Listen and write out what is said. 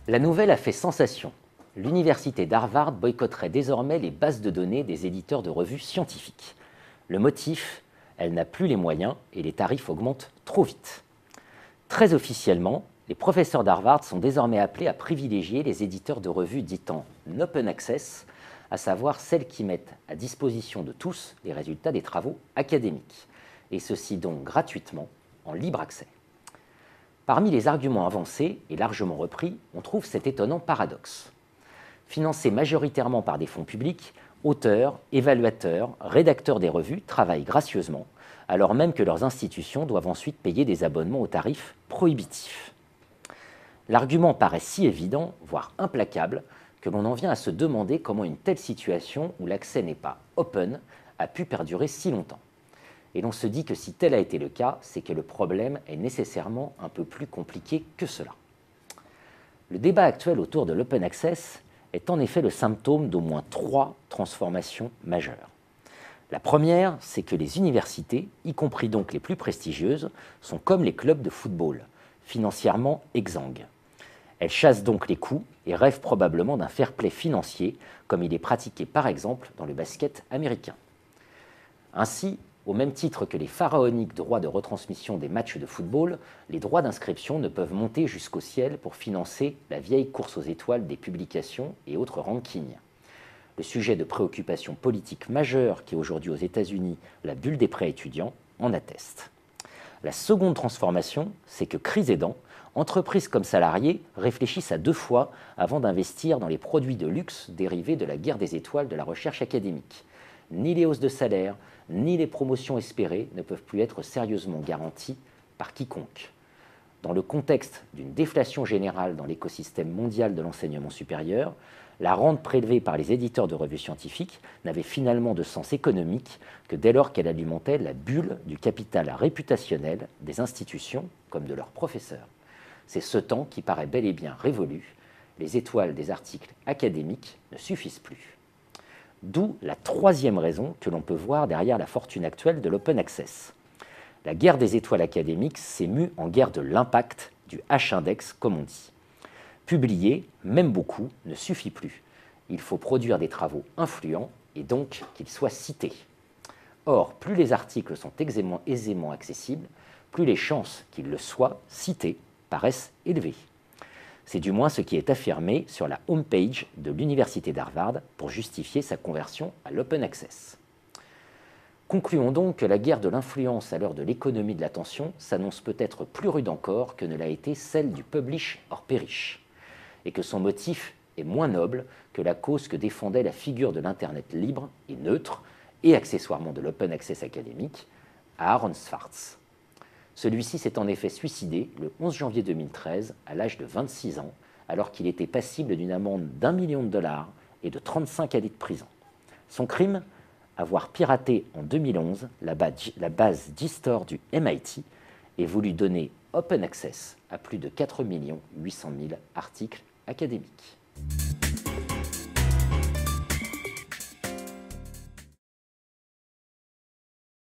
La nouvelle a fait sensation. L'université d'Harvard boycotterait désormais les bases de données des éditeurs de revues scientifiques. Le motif, elle n'a plus les moyens et les tarifs augmentent trop vite. Très officiellement, les professeurs d'Harvard sont désormais appelés à privilégier les éditeurs de revues dites en open access, à savoir celles qui mettent à disposition de tous les résultats des travaux académiques, et ceci donc gratuitement, en libre accès. Parmi les arguments avancés et largement repris, on trouve cet étonnant paradoxe. Financés majoritairement par des fonds publics, auteurs, évaluateurs, rédacteurs des revues travaillent gracieusement, alors même que leurs institutions doivent ensuite payer des abonnements aux tarifs prohibitifs. L'argument paraît si évident, voire implacable, que l'on en vient à se demander comment une telle situation où l'accès n'est pas open a pu perdurer si longtemps. Et l'on se dit que si tel a été le cas, c'est que le problème est nécessairement un peu plus compliqué que cela. Le débat actuel autour de l'open access est en effet le symptôme d'au moins 3 transformations majeures. La première, c'est que les universités, y compris donc les plus prestigieuses, sont comme les clubs de football, financièrement exsangues. Elles chassent donc les coûts et rêvent probablement d'un fair play financier, comme il est pratiqué par exemple dans le basket américain. Ainsi, au même titre que les pharaoniques droits de retransmission des matchs de football, les droits d'inscription ne peuvent monter jusqu'au ciel pour financer la vieille course aux étoiles des publications et autres rankings. Le sujet de préoccupation politique majeure qui est aujourd'hui aux États-Unis la bulle des prêts étudiants en atteste. La seconde transformation, c'est que crise aidant, entreprises comme salariés réfléchissent à 2 fois avant d'investir dans les produits de luxe dérivés de la guerre des étoiles de la recherche académique. Ni les hausses de salaire, ni les promotions espérées ne peuvent plus être sérieusement garanties par quiconque. Dans le contexte d'une déflation générale dans l'écosystème mondial de l'enseignement supérieur, la rente prélevée par les éditeurs de revues scientifiques n'avait finalement de sens économique que dès lors qu'elle alimentait la bulle du capital réputationnel des institutions comme de leurs professeurs. C'est ce temps qui paraît bel et bien révolu. Les étoiles des articles académiques ne suffisent plus. D'où la troisième raison que l'on peut voir derrière la fortune actuelle de l'open access. La guerre des étoiles académiques s'est mue en guerre de l'impact, du H-index comme on dit. Publier, même beaucoup, ne suffit plus. Il faut produire des travaux influents et donc qu'ils soient cités. Or, plus les articles sont aisément accessibles, plus les chances qu'ils le soient cités paraissent élevées. C'est du moins ce qui est affirmé sur la homepage de l'Université d'Harvard pour justifier sa conversion à l'open access. Concluons donc que la guerre de l'influence à l'heure de l'économie de l'attention s'annonce peut-être plus rude encore que ne l'a été celle du publish or perish, et que son motif est moins noble que la cause que défendait la figure de l'Internet libre et neutre, et accessoirement de l'open access académique, Aaron Swartz. Celui-ci s'est en effet suicidé le 11 janvier 2013 à l'âge de 26 ans, alors qu'il était passible d'une amende d'1 million de dollars et de 35 années de prison. Son crime, avoir piraté en 2011 la base JSTOR du MIT et voulu donner open access à plus de 4 800 000 articles académiques.